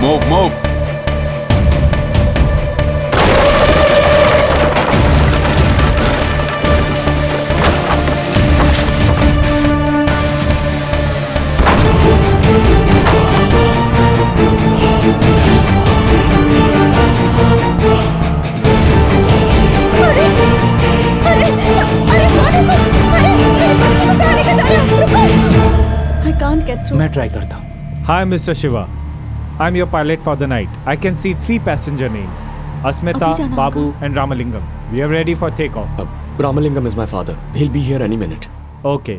Move, move. मैं try करता हूँ। Hi, Mr. Shiva. I'm your pilot for the night. I can see 3 passenger names: Asmita, Babu, and Ramalingam. We are ready for takeoff. Ramalingam is my father. He'll be here any minute. Okay.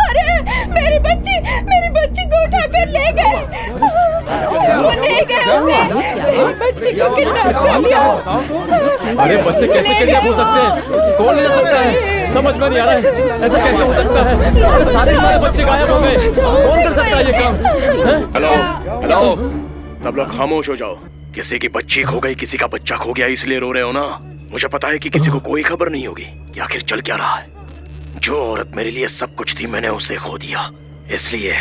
अरे मेरी बच्ची को उठाकर ले गए। वो ले गए उसे। मेरी बच्ची को किडनैप कर लिया। अरे बच्चे कैसे किडनैप हो सकते हैं? कौन ले जा सकता है? समझ में नहीं आ रहा है, ऐसा कैसे हो सकता है? अरे सारे बच्चे गायब हो गए। कौन कर सकता है ये काम? हेलो, सब लोग खामोश हो जाओ। किसी की बच्ची खो गई, किसी का बच्चा खो गया, इसलिए रो रहे हो ना? मुझे पता है कि किसी को कोई खबर नहीं होगी कि आखिर चल क्या रहा है। जो औरत मेरे लिए सब कुछ थी, मैंने उसे खो दिया। इसलिए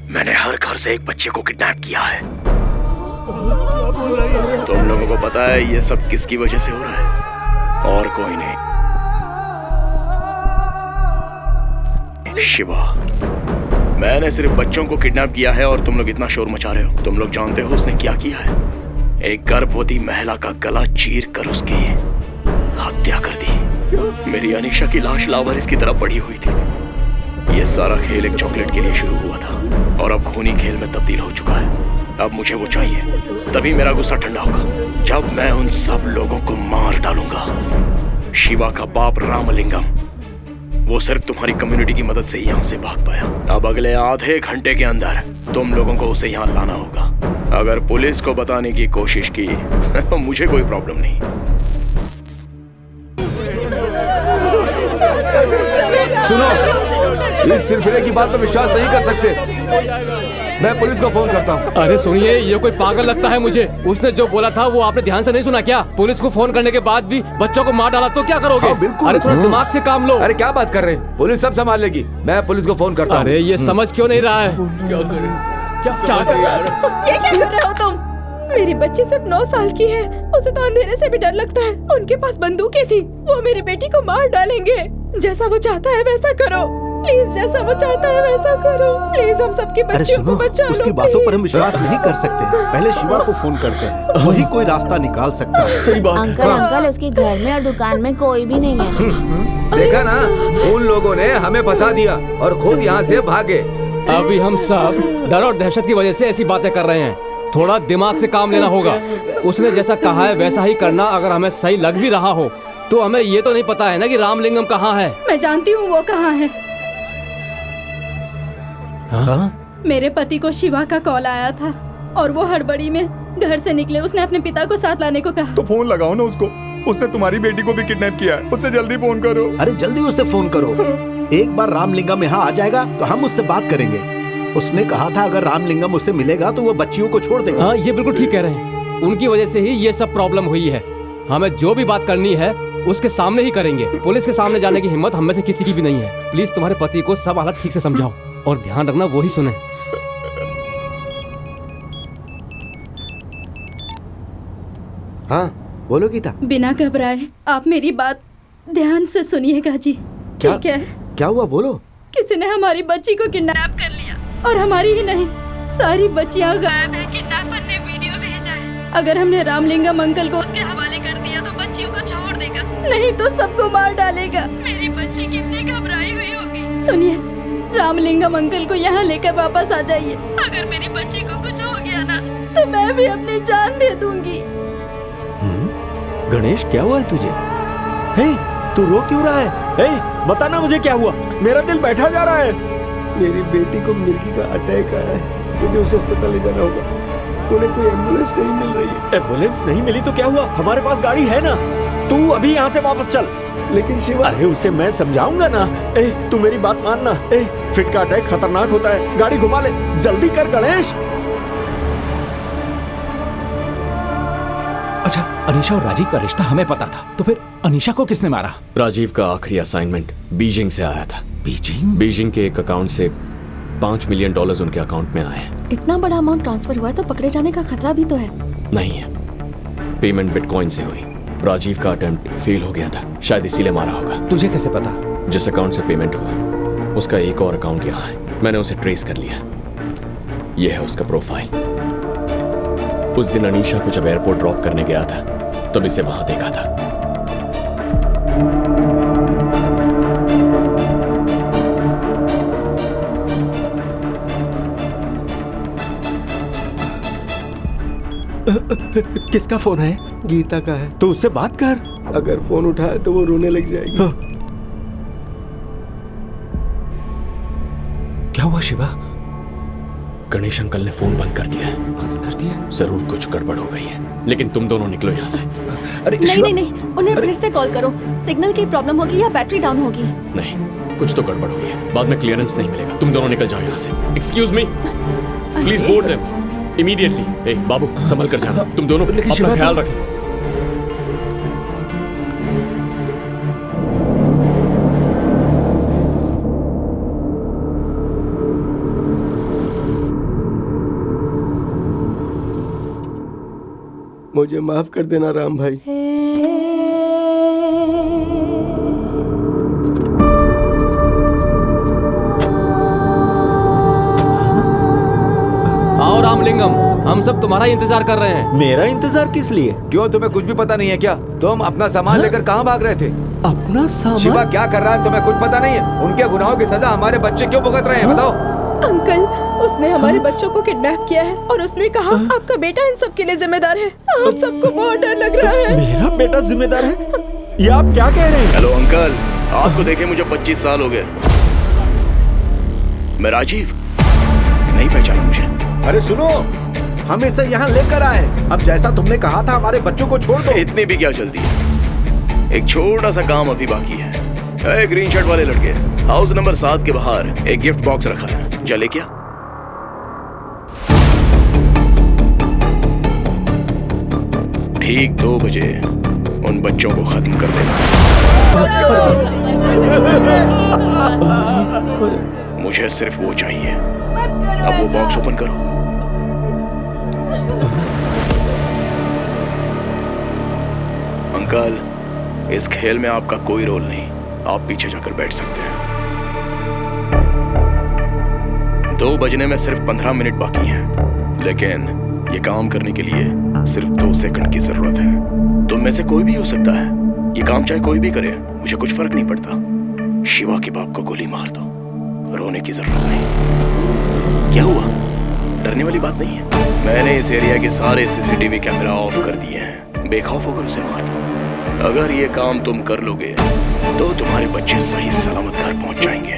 मैंने हर घर से एक बच्चे को किडनैप किया है। तुम लोगों को पता है ये सब किसकी वजह से हो रहा है? और कोई नहीं, शिवा। मैंने सिर्फ बच्चों को किडनैप किया है और तुम लोग इतना शोर मचा रहे हो। तुम लोग जानते हो उसने क्या किया है? एक गर्भवती महिला का गला चीर कर उसकी हत्या कर दी। मेरी अनीशा की लाश लावारिस की तरह पड़ी हुई थी। ये सारा खेल एक चॉकलेट के लिए शुरू हुआ था और अब खूनी खेल में तब्दील हो चुका है। अब मुझे वो चाहिए, तभी मेरा गुस्सा ठंडा होगा, जब मैं उन सब लोगों को मार डालूंगा। शिवा का बाप रामलिंगम, वो सिर्फ तुम्हारी कम्युनिटी की मदद से ही यहाँ से भाग पाया। अब अगले आधे घंटे के अंदर तुम लोगों को उसे यहाँ लाना होगा। अगर पुलिस को बताने की कोशिश की मुझे कोई प्रॉब्लम नहीं। सुनो, इस सिरफिरे की बात पर विश्वास नहीं कर सकते। मैं पुलिस को फोन करता हूँ। अरे सुनिए, ये कोई पागल लगता है मुझे। उसने जो बोला था वो आपने ध्यान से नहीं सुना क्या? पुलिस को फोन करने के बाद भी बच्चों को मार डाला तो क्या करोगे? हाँ, बिल्कुल। अरे थोड़ा दिमाग से काम लो। अरे क्या बात कर रहे हैं? पुलिस सब संभाल लेगी। मैं पुलिस को फोन करता हूँ। अरे ये समझ क्यों नहीं रहा है? क्या करें? क्या ये क्या कर रहे हो तुम? मेरी बच्ची सिर्फ 9 साल की है। उसे तो अंधेरे से भी डर लगता है। उनके पास बंदूकें थी। वो मेरी बेटी को मार डालेंगे। जैसा वो चाहता है वैसा करो प्लीज। जैसा वो चाहता है वैसा करो प्लीज। हम सबकी बच्चियों को बचा लो। उसकी बातों पर हम विश्वास नहीं कर सकते। पहले शिवा को फोन करते हैं, वही कोई रास्ता निकाल सकता है। सही बात। अंकल उसके घर में और दुकान में कोई भी नहीं है। देखा ना, उन लोगों ने हमें फंसा दिया और खुद यहाँ से भागे। अभी हम सब डर और दहशत की वजह से ऐसी बातें कर रहे हैं। थोड़ा दिमाग से काम लेना होगा। उसने जैसा कहा है वैसा ही करना। अगर हमें सही लग भी रहा हो तो हमें ये तो नहीं पता है ना कि रामलिंगम कहाँ है। मैं जानती हूँ वो कहाँ है। हाँ? मेरे पति को शिवा का कॉल आया था और वो हड़बड़ी में घर से निकले। उसने अपने पिता को साथ लाने को कहा। तो फोन लगाओ ना उसको। उसने तुम्हारी बेटी को भी किडनैप किया है। उससे जल्दी फोन करो। अरे जल्दी उससे फोन करो। एक बार रामलिंगम यहाँ आ जाएगा तो हम उससे बात करेंगे। उसने कहा था अगर रामलिंगम उससे मिलेगा तो वो बच्चियों को छोड़ देगा। हाँ, ये बिल्कुल ठीक कह रहे हैं। उनकी वजह से ही ये सब प्रॉब्लम हुई है। हमें जो भी बात करनी है उसके सामने ही करेंगे। पुलिस के सामने जाने की हिम्मत हम में से किसी की भी नहीं है। प्लीज तुम्हारे पति को सब हालत ठीक से समझाओ और ध्यान रखना वो ही सुने। हाँ बोलो गीता। बिना घबराए आप मेरी बात ध्यान से सुनिएगा जी। ठीक है? क्या हुआ बोलो। किसी ने हमारी बच्ची को किडनैप कर लिया और हमारी ही नहीं सारी बच्चियां गायब है। किडनैपर ने वीडियो भेजा है। अगर हमने रामलिंगम अंकल को उसके हवाले कर दिया तो बच्चियों को छोड़ देगा, नहीं तो सबको मार डालेगा। मेरी बच्ची कितनी घबराई हुई होगी। सुनिए, रामलिंगम अंकल को यहाँ लेकर वापस आ जाइए। अगर मेरी बच्ची को कुछ हो गया ना तो मैं भी अपनी जान दे दूंगी। गणेश क्या हुआ है तुझे? हे, तू रो क्यों रहा है? हे, बता ना मुझे क्या हुआ? मेरा दिल बैठा जा रहा है। मेरी बेटी को मिर्गी का अटैक आया है। मुझे उसे अस्पताल ले जाना होगा। उन्हें कोई एम्बुलेंस नहीं मिल रही है। एम्बुलेंस नहीं मिली तो क्या हुआ? हमारे पास गाड़ी है ना। तू अभी यहाँ से वापस चल। लेकिन शिवा। अरे उसे मैं समझाऊंगा ना। तू मेरी बात मानना। फिट का अटैक खतरनाक होता है। गाड़ी घुमा ले, जल्दी कर गणेश। अच्छा, अनीशा और राजीव का रिश्ता हमें पता था, तो फिर अनीशा को किसने मारा? राजीव का आखिरी असाइनमेंट बीजिंग से आया था। बीजिंग? बीजिंग के एक अकाउंट से $5 मिलियन उनके अकाउंट में आए हैं। इतना बड़ा अमाउंट ट्रांसफर हुआ तो पकड़े जाने का खतरा भी तो है। नहीं है, पेमेंट बिटकॉइन से हुई। राजीव का अटेम्प्ट फेल हो गया था, शायद इसीलिए मारा होगा। तुझे कैसे पता? जिस अकाउंट से पेमेंट हुआ उसका एक और अकाउंट यहाँ है, मैंने उसे ट्रेस कर लिया। यह है उसका प्रोफाइल। उस दिन अनीशा को जब एयरपोर्ट ड्रॉप करने गया था तब इसे वहां देखा था। किसका फोन है? गीता का है। तो उससे बात कर। अगर फोन उठाए तो वो रोने लग जाएगी। क्या हुआ शिवा? गणेश अंकल ने फोन बंद कर दिया है। बंद कर दिया? जरूर कुछ गड़बड़ हो गई है, लेकिन तुम दोनों निकलो यहाँ से। अरे नहीं, उन्हें फिर से कॉल करो। सिग्नल की प्रॉब्लम होगी या बैटरी डाउन होगी। नहीं, कुछ तो गड़बड़ हुई है, बाद में क्लियरेंस नहीं मिलेगा। तुम दोनों निकल जाओ यहाँ से। Excuse me, please board them immediately. बाबू संभल कर जाना, तुम दोनों अपना ख्याल रखना। मुझे माफ कर देना राम भाई। आओ रामलिंगम, हम सब तुम्हारा ही इंतजार कर रहे हैं। मेरा इंतजार किस लिए? क्यों, तुम्हें कुछ भी पता नहीं है क्या? तुम अपना सामान लेकर कहाँ भाग रहे थे? अपना सामान? शिवा क्या कर रहा है तुम्हें कुछ पता नहीं है? उनके गुनाहों की सजा हमारे बच्चे क्यों भुगत रहे हैं, बताओ। अंकल, उसने हमारे बच्चों को किडनैप किया है और उसने कहा आपका बेटा इन सब के लिए जिम्मेदार है। आप सबको बहुत डर लग रहा है। मेरा बेटा जिम्मेदार है? ये आप क्या कह रहे हैं? हेलो अंकल, आपको देखे मुझे 25 साल हो गए। मैं राजीव, नहीं पहचाना मुझे? अरे सुनो, हम इसे यहाँ लेकर आए। अब जैसा तुमने कहा था हमारे बच्चों को छोड़ दो। इतनी भी क्या जल्दी है? एक छोटा सा काम अभी बाकी है। ग्रीन शर्ट वाले लड़के, हाउस नंबर 7 के बाहर एक गिफ्ट बॉक्स रखा है, चले क्या? ठीक 2 बजे उन बच्चों को खत्म कर देना। मुझे सिर्फ वो चाहिए। अब वो बॉक्स ओपन करो। अंकल, इस खेल में आपका कोई रोल नहीं, आप पीछे जाकर बैठ सकते हैं। 2 बजने में सिर्फ 15 मिनट बाकी हैं, लेकिन ये काम करने के लिए सिर्फ 2 सेकंड की जरूरत है। तुम में से कोई भी हो सकता है, ये काम चाहे कोई भी करे, मुझे कुछ फर्क नहीं पड़ता। शिवा के बाप को गोली मार दो, रोने की जरूरत नहीं। क्या हुआ? डरने वाली बात नहीं है। मैंने इस एरिया के सारे सीसीटीवी कैमरा ऑफ कर दिए हैं, बेखौफ होकर उसे मार दो। अगर ये काम तुम कर लोगे तो तुम्हारे बच्चे सही सलामत घर पहुंच जाएंगे,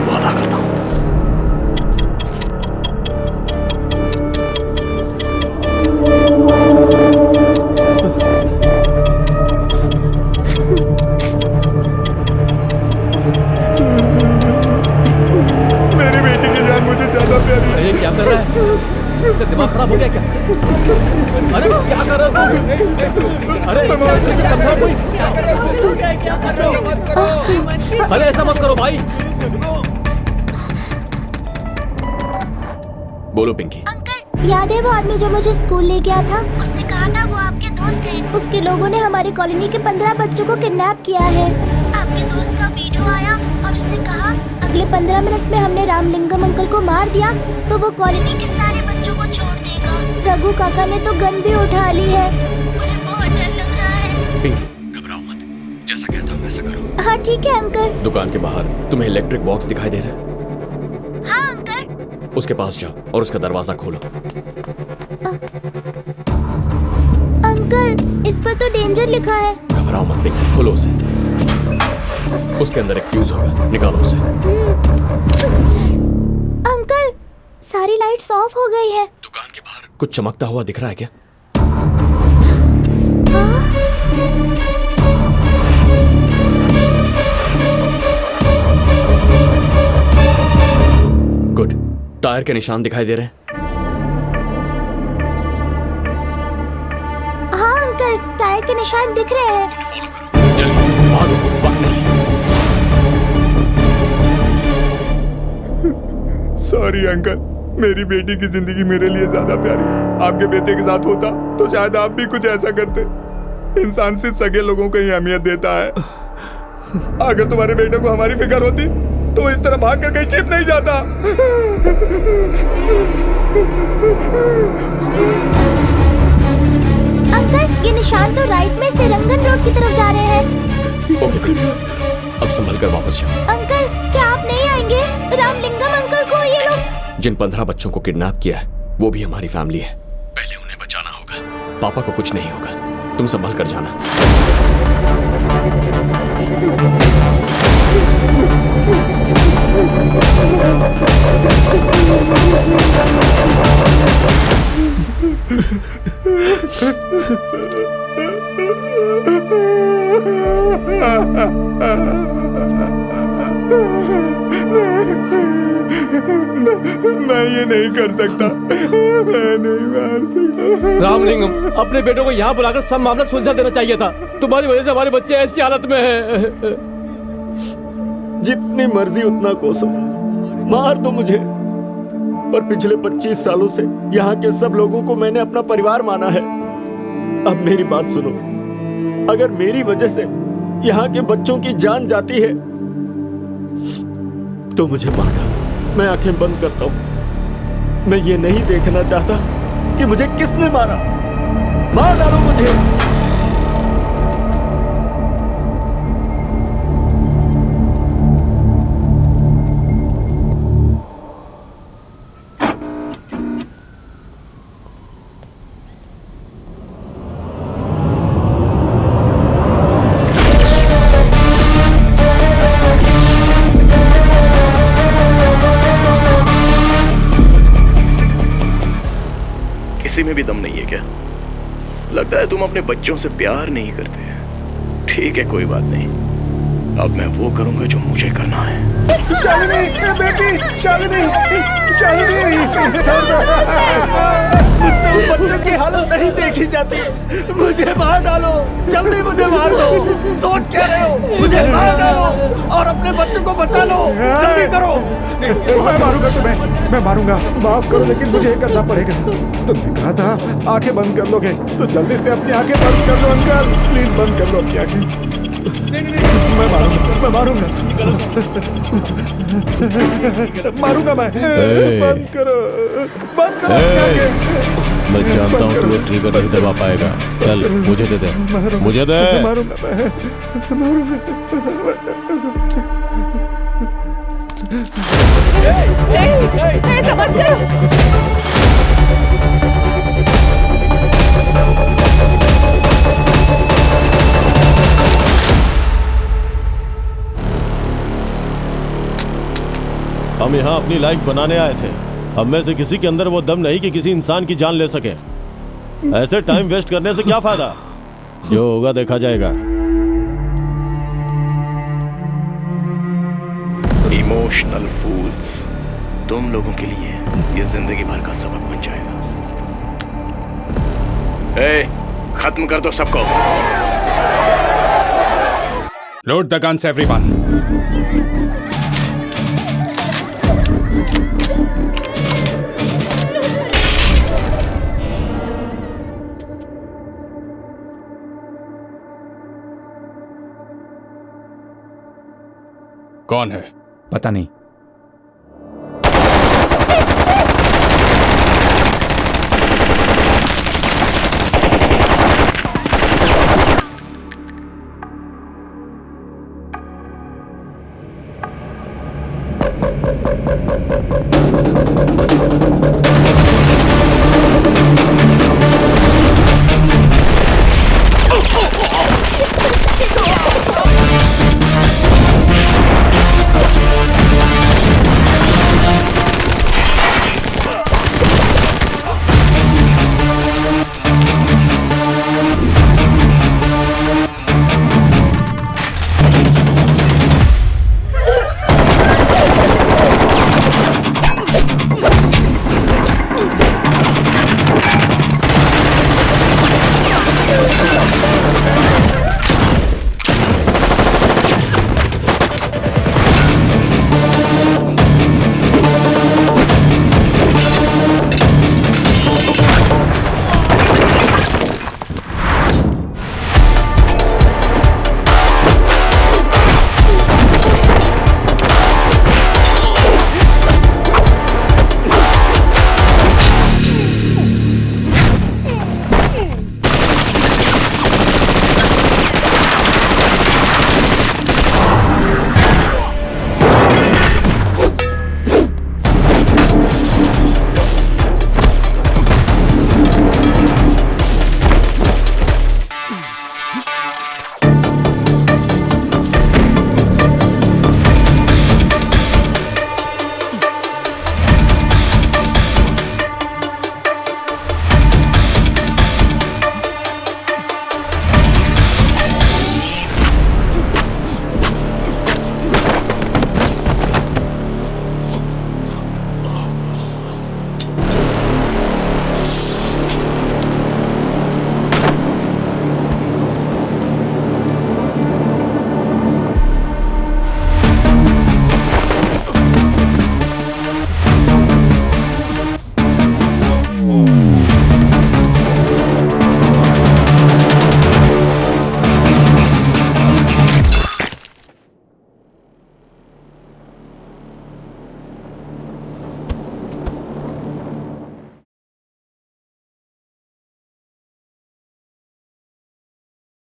वादा करता हूं। मेरी बेटी की जान मुझे ज्यादा प्यारी है। अरे क्या कर रहा है? इसका दिमाग खराब हो गया क्या? अरे क्या कर रहा है? अरे कैसे समझाओ कोई? अरे ऐसा मत करो भाई। बोलो पिंकी। अंकल, याद है वो आदमी जो मुझे स्कूल ले गया था? उसने कहा था वो आपके दोस्त हैं। उसके लोगों ने हमारी कॉलोनी के 15 बच्चों को किडनैप किया है। आपके दोस्त का वीडियो आया और उसने कहा अगले 15 मिनट में हमने रामलिंगम अंकल को मार दिया तो वो कॉलोनी के सारे बच्चों को छोड़ देगा। रघु काका ने तो गन भी उठा ली है। मुझे बहुत डर लग रहा है। पिंकी घबराओ मत, जैसा कहता हूँ वैसा करो। हाँ ठीक है अंकल। दुकान के बाहर तुम्हें इलेक्ट्रिक बॉक्स दिखाई दे रहा है? हाँ अंकल। उसके पास जाओ और उसका दरवाजा खोलो। अंकल, इस पर तो डेंजर लिखा है। घबराओ मत पिंकी, खोलो उसे। उसके अंदर एक फ्यूज होगा, निकालो उसे। अंकल, सारी लाइट्स ऑफ हो गई है। दुकान के बाहर कुछ चमकता हुआ दिख रहा है क्या? गुड, टायर के निशान दिखाई दे रहे हैं? हाँ अंकल, टायर के निशान दिख रहे हैं। फॉलो करो, जल्दी भागो, वक्त नहीं। सॉरी अंकल, मेरी बेटी की जिंदगी मेरे लिए ज्यादा प्यारी है। आपके बेटे के साथ होता तो शायद आप भी कुछ ऐसा करते। इंसान सिर्फ सगे लोगों को ही अहमियत देता है। अगर तुम्हारे बेटे को हमारी फिक्र होती तो वो इस तरह भाग कर कहीं छिप नहीं जाता। अंकल, ये निशान तो राइट में सेरंगन रोड की तरफ जा रहे हैं। अब संभल कर वापस जाओ। अंकल, क्या आप नहीं आएंगे? रामलिंगम अंकल को ये लोग। जिन 15 बच्चों को किडनैप किया है वो भी हमारी फैमिली है। पहले उन्हें बचाना होगा। पापा को कुछ नहीं होगा, तुम संभल कर जाना। मैं ये नहीं कर सकता, मैं नहीं मार सकता। रामलिंगम, अपने बेटों को यहाँ बुलाकर सब मामला सुलझा देना चाहिए था। तुम्हारी वजह से हमारे बच्चे ऐसी हालत में हैं। जितनी मर्जी उतना कोसो, मार दो मुझे, पर पिछले 25 सालों से यहाँ के सब लोगों को मैंने अपना परिवार माना है। अब मेरी बात सुनो, अगर मेरी वजह से यहाँ के बच्चों की जान जाती है तो मुझे मार डालो। मैं आंखें बंद करता हूँ। मैं ये नहीं देखना चाहता कि मुझे किसने मारा। मार डालो मुझे। किसी में भी दम नहीं है क्या? लगता है तुम अपने बच्चों से प्यार नहीं करते। ठीक है, कोई बात नहीं। अब मैं वो करूंगा जो मुझे करना है। शालिनी, बेटी, शालिनी, शालिनी, छोड़ दो। मुझसे उन बच्चों की हालत नहीं देखी जाती। मुझे मार डालो, जल्दी मुझे मार दो। सोच क्या रहे हो? मुझे मार डालो और अपने बच्चों को बचा लो। जल्दी करो। मैं मारूंगा तुम्हें, मैं मारूंगा। माफ करो लेकिन मुझे ये करना पड़ेगा। तुमने कहा था आंखें बंद कर लोगे, तो जल्दी से अपनी आंखें बंद कर लो अंकल। प्लीज बंद कर लो अपनी आंखें। मैं मारूंगा, मैं मारूंगा, मारूंगा मैं। बंद करो, बंद करो अपनी आंखें। मैं जानता हूँ तू ये ट्रिगर नहीं दबा पाएगा। चल मुझे दे दे, मुझे दे। मारूंगा मैं, मारूंगा। समझ करो। हम यहाँ अपनी लाइफ बनाने आए थे। हम में से किसी के अंदर वो दम नहीं कि किसी इंसान की जान ले सके। ऐसे टाइम वेस्ट करने से क्या फायदा? जो होगा देखा जाएगा। इमोशनल फूल्स, तुम लोगों के लिए ये जिंदगी भर का सबक बन जाएगा। खत्म कर दो सबको। Load the guns everyone. कौन है? पता नहीं।